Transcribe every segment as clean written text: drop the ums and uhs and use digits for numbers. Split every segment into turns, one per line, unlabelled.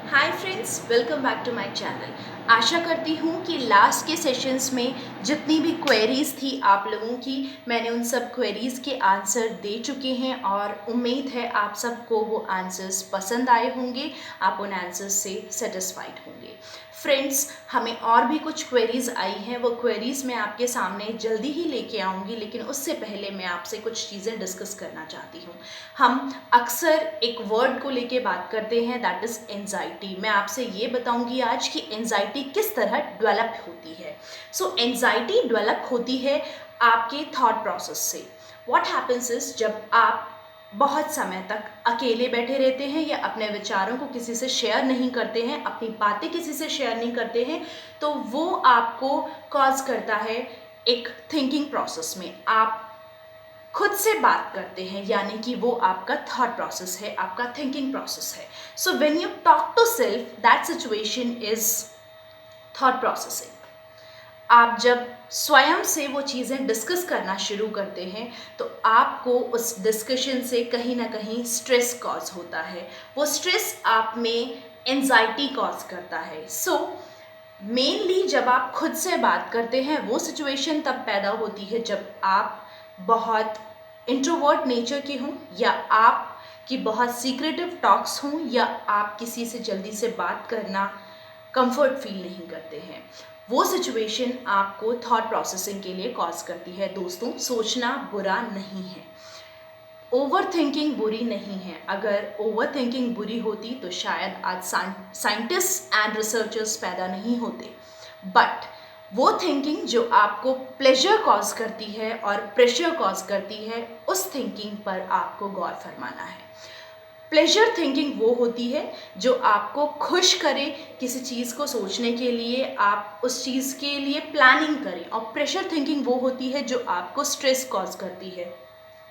Hi friends, welcome back to my channel. आशा करती हूँ कि लास्ट के सेशंस में जितनी भी क्वेरीज थी आप लोगों की, मैंने उन सब क्वेरीज के आंसर दे चुके हैं और उम्मीद है आप सबको वो आंसर्स पसंद आए होंगे, आप उन आंसर्स से सेटिस्फाइड होंगे। फ्रेंड्स, हमें और भी कुछ क्वेरीज आई हैं, वो क्वेरीज मैं आपके सामने जल्दी ही लेके आऊँगी, लेकिन उससे पहले मैं आपसे कुछ चीज़ें डिस्कस करना चाहती हूँ। हम अक्सर एक वर्ड को लेके बात करते हैं, दैट इज़ एंजाइटी। मैं आपसे ये बताऊंगी आज कि एंजाइटी किस तरह डेवलप होती है। सो एंजाइटी डेवलप होती है आपके थॉट प्रोसेस से। व्हाट हैपन्स इज, जब आप बहुत समय तक अकेले बैठे रहते हैं या अपने विचारों को किसी से शेयर नहीं करते हैं, अपनी बातें किसी से शेयर नहीं करते हैं, तो वो आपको कॉज करता है एक थिंकिंग प्रोसेस में। आप खुद से बात करते हैं, यानी कि वो आपका थॉट प्रोसेस है, आपका थिंकिंग प्रोसेस है। So when you talk to self, that situation is thought processing. आप जब स्वयं से वो चीज़ें डिस्कस करना शुरू करते हैं तो आपको उस डिस्कशन से कहीं ना कहीं स्ट्रेस कॉज होता है। वो स्ट्रेस आप में एंजाइटी कॉज करता है। सो मेनली जब आप खुद से बात करते हैं, वो सिचुएशन तब पैदा होती है जब आप बहुत इंट्रोवर्ट नेचर के हों, या आप की बहुत सीक्रेटिव टॉक्स हों, या आप किसी से जल्दी से बात करना कंफर्ट फील नहीं करते हैं। वो सिचुएशन आपको थॉट प्रोसेसिंग के लिए कॉज करती है। दोस्तों, सोचना बुरा नहीं है, ओवर थिंकिंग बुरी नहीं है। अगर ओवर थिंकिंग बुरी होती तो शायद आज साइंटिस्ट एंड रिसर्चर्स पैदा नहीं होते। बट वो थिंकिंग जो आपको प्लेजर कॉज करती है और प्रेशर कॉज करती है, उस थिंकिंग पर आपको गौर फरमाना है। प्लेजर थिंकिंग वो होती है जो आपको खुश करे, किसी चीज़ को सोचने के लिए आप उस चीज़ के लिए प्लानिंग करें। और प्रेशर थिंकिंग वो होती है जो आपको स्ट्रेस कॉज करती है।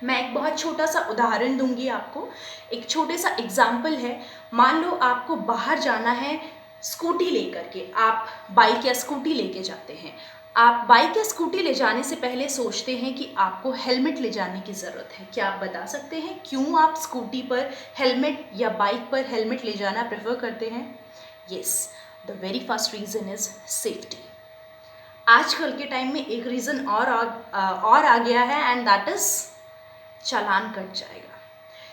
मैं एक बहुत छोटा सा उदाहरण दूंगी आपको। एक छोटे सा एग्जाम्पल है। मान लो आपको बाहर जाना है स्कूटी लेकर के, आप बाइक या स्कूटी लेके जाते हैं। आप बाइक या स्कूटी ले जाने से पहले सोचते हैं कि आपको हेलमेट ले जाने की ज़रूरत है। क्या आप बता सकते हैं क्यों आप स्कूटी पर हेलमेट या बाइक पर हेलमेट ले जाना प्रेफर करते हैं? Yes, the very first reason is safety. आजकल के टाइम में एक रीज़न और आ गया है, and that is challan cut जाएगा।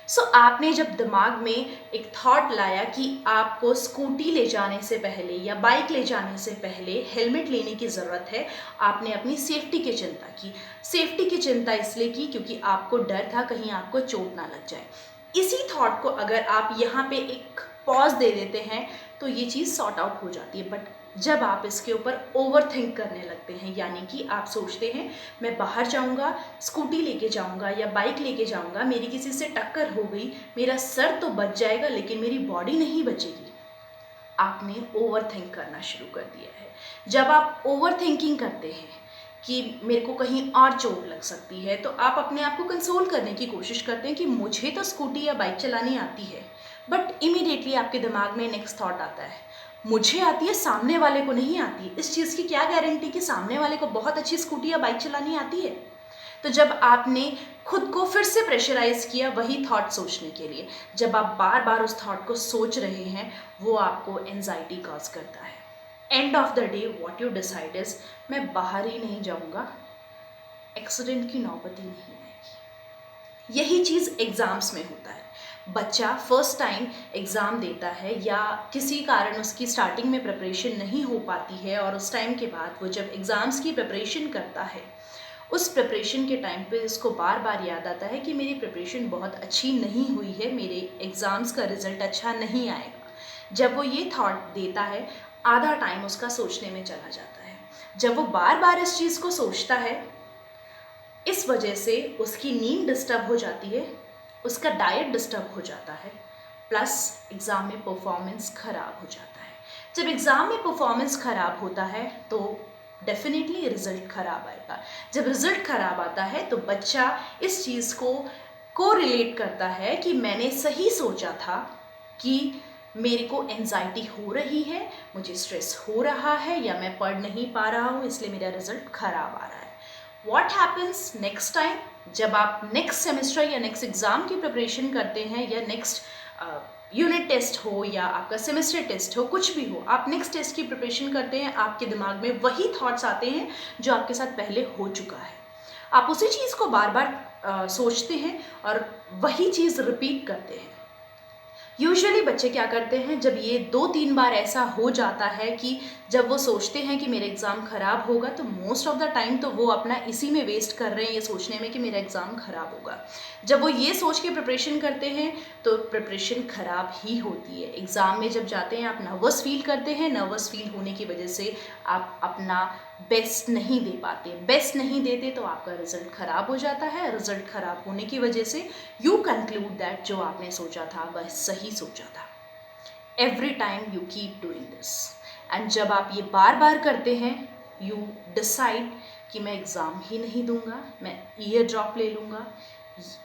सो आपने जब दिमाग में एक थॉट लाया कि आपको स्कूटी ले जाने से पहले या बाइक ले जाने से पहले हेलमेट लेने की ज़रूरत है, आपने अपनी सेफ्टी की चिंता की। सेफ्टी की चिंता इसलिए की क्योंकि आपको डर था कहीं आपको चोट ना लग जाए। इसी थॉट को अगर आप यहाँ पे एक पॉज दे देते हैं तो ये चीज़ सॉर्ट आउट हो जाती है। बट जब आप इसके ऊपर ओवर थिंक करने लगते हैं, यानी कि आप सोचते हैं मैं बाहर जाऊंगा, स्कूटी लेके जाऊंगा या बाइक लेके जाऊंगा, मेरी किसी से टक्कर हो गई, मेरा सर तो बच जाएगा लेकिन मेरी बॉडी नहीं बचेगी। आपने ओवर थिंक करना शुरू कर दिया है। जब आप ओवर थिंकिंग करते हैं कि मेरे को कहीं और चोट लग सकती है, तो आप अपने आप को कंसोल करने की कोशिश करते हैं कि मुझे तो स्कूटी या बाइक चलानी आती है। बट इमीडिएटली आपके दिमाग में नेक्स्ट थॉट आता है, मुझे आती है, सामने वाले को नहीं आती। इस चीज़ की क्या गारंटी कि सामने वाले को बहुत अच्छी स्कूटी या बाइक चलानी आती है? तो जब आपने खुद को फिर से प्रेशराइज किया वही थॉट सोचने के लिए, जब आप बार बार उस थॉट को सोच रहे हैं, वो आपको एंजाइटी कॉज करता है। End of the day what you decide is, मैं बाहर ही नहीं जाऊंगा, एक्सीडेंट की नौबत ही नहीं आएगी। यही चीज़ एग्जाम्स में होता है। बच्चा फर्स्ट टाइम एग्ज़ाम देता है या किसी कारण उसकी स्टार्टिंग में प्रिपरेशन नहीं हो पाती है, और उस टाइम के बाद वो जब एग्ज़ाम्स की प्रिपरेशन करता है, उस प्रिपरेशन के टाइम पे उसको बार बार याद आता है कि मेरी प्रिपरेशन बहुत अच्छी नहीं हुई है, मेरे एग्ज़ाम्स का रिज़ल्ट अच्छा नहीं आएगा। जब वो ये थॉट देता है, आधा टाइम उसका सोचने में चला जाता है। जब वो बार बार इस चीज़ को सोचता है, इस वजह से उसकी नींद डिस्टर्ब हो जाती है, उसका डाइट डिस्टर्ब हो जाता है, प्लस एग्ज़ाम में परफॉर्मेंस ख़राब हो जाता है। जब एग्ज़ाम में परफॉर्मेंस ख़राब होता है तो डेफिनेटली रिज़ल्ट ख़राब आएगा। जब रिज़ल्ट ख़राब आता है तो बच्चा इस चीज़ को रिलेट करता है कि मैंने सही सोचा था कि मेरे को एंजाइटी हो रही है, मुझे स्ट्रेस हो रहा है, या मैं पढ़ नहीं पा रहा हूँ इसलिए मेरा रिज़ल्ट ख़राब आ रहा है। वॉट हैपन्स नेक्स्ट टाइम, जब आप नेक्स्ट सेमेस्टर या नेक्स्ट एग्ज़ाम की प्रिपरेशन करते हैं या नेक्स्ट यूनिट टेस्ट हो या आपका सेमेस्टर टेस्ट हो, कुछ भी हो, आप नेक्स्ट टेस्ट की प्रिपरेशन करते हैं, आपके दिमाग में वही थॉट्स आते हैं जो आपके साथ पहले हो चुका है। आप उसी चीज़ को बार बार सोचते हैं और वही चीज़ रिपीट करते हैं। यूजुअली बच्चे क्या करते हैं, जब ये 2-3 बार ऐसा हो जाता है कि जब वो सोचते हैं कि मेरा एग्ज़ाम ख़राब होगा, तो मोस्ट ऑफ द टाइम तो वो अपना इसी में वेस्ट कर रहे हैं, ये सोचने में कि मेरा एग्ज़ाम ख़राब होगा। जब वो ये सोच के प्रिपरेशन करते हैं तो प्रिपरेशन ख़राब ही होती है। एग्ज़ाम में जब जाते हैं आप नर्वस फील करते हैं, नर्वस फील होने की वजह से आप अपना बेस्ट नहीं दे पाते। बेस्ट नहीं देते तो आपका रिज़ल्ट ख़राब हो जाता है। रिज़ल्ट ख़राब होने की वजह से यू कंक्लूड दैट जो आपने सोचा था वह सही सोचा था। Every time you keep doing this, and जब आप ये बार बार करते हैं, यू डिसाइड कि मैं एग्ज़ाम ही नहीं दूंगा, मैं ईयर ड्रॉप ले लूँगा।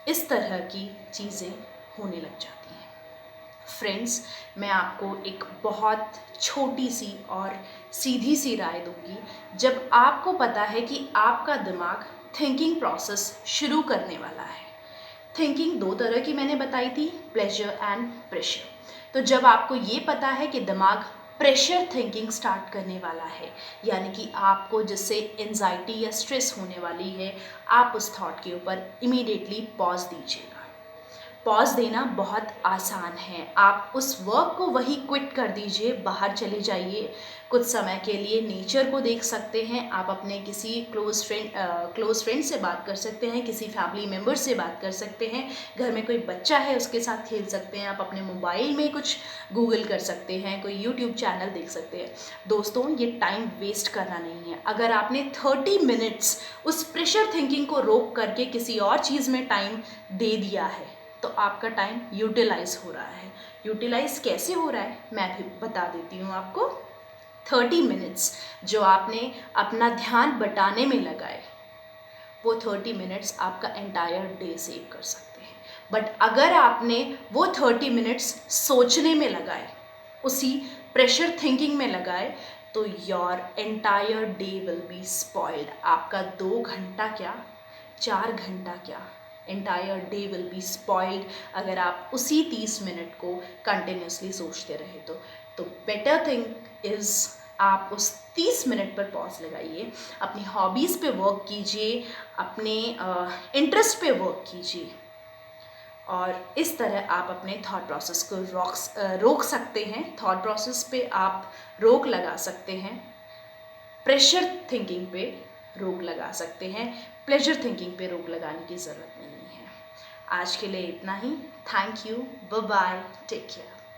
इस तरह की चीज़ें होने लग जाती हैं। फ्रेंड्स, मैं आपको एक बहुत छोटी सी और सीधी सी राय दूंगी। जब आपको पता है कि आपका दिमाग थिंकिंग प्रोसेस शुरू करने वाला है, थिंकिंग 2 तरह की मैंने बताई थी, प्लेजर एंड प्रेशर। तो जब आपको ये पता है कि दिमाग प्रेशर थिंकिंग स्टार्ट करने वाला है, यानी कि आपको जिससे एंजाइटी या स्ट्रेस होने वाली है, आप उस थॉट के ऊपर इमीडिएटली पॉज दीजिएगा। पॉज देना बहुत आसान है। आप उस वर्क को वही क्विट कर दीजिए, बाहर चले जाइए, कुछ समय के लिए नेचर को देख सकते हैं। आप अपने किसी क्लोज फ्रेंड से बात कर सकते हैं, किसी फैमिली मेम्बर से बात कर सकते हैं, घर में कोई बच्चा है उसके साथ खेल सकते हैं, आप अपने मोबाइल में कुछ गूगल कर सकते हैं, कोई यूट्यूब चैनल देख सकते हैं। दोस्तों, ये टाइम वेस्ट करना नहीं है। अगर आपने 30 मिनट्स उस प्रेशर थिंकिंग को रोक करके किसी और चीज़ में टाइम दे दिया है तो आपका टाइम यूटिलाइज हो रहा है। यूटिलाइज कैसे हो रहा है मैं भी बता देती हूँ आपको। 30 मिनट्स जो आपने अपना ध्यान बटाने में लगाए, वो 30 मिनट्स आपका एंटायर डे सेव कर सकते हैं। बट अगर आपने वो 30 मिनट्स सोचने में लगाए, उसी प्रेशर थिंकिंग में लगाए, तो your entire day will be spoiled. आपका 2 घंटा क्या, 4 घंटा क्या, entire day will be spoiled अगर आप उसी 30 मिनट को कंटिन्यूसली सोचते रहे तो बेटर थिंग इज़ आप उस 30 मिनट पर पॉज लगाइए, अपनी हॉबीज़ पे वर्क कीजिए, अपने इंटरेस्ट पे वर्क कीजिए, और इस तरह आप अपने थॉट प्रोसेस को रोक सकते हैं। थॉट प्रोसेस पे आप रोक लगा सकते हैं, प्रेशर थिंकिंग पे रोक लगा सकते हैं, प्लेजर थिंकिंग पे रोक लगाने की ज़रूरत नहीं है। आज के लिए इतना ही। Thank you, bye bye, take care.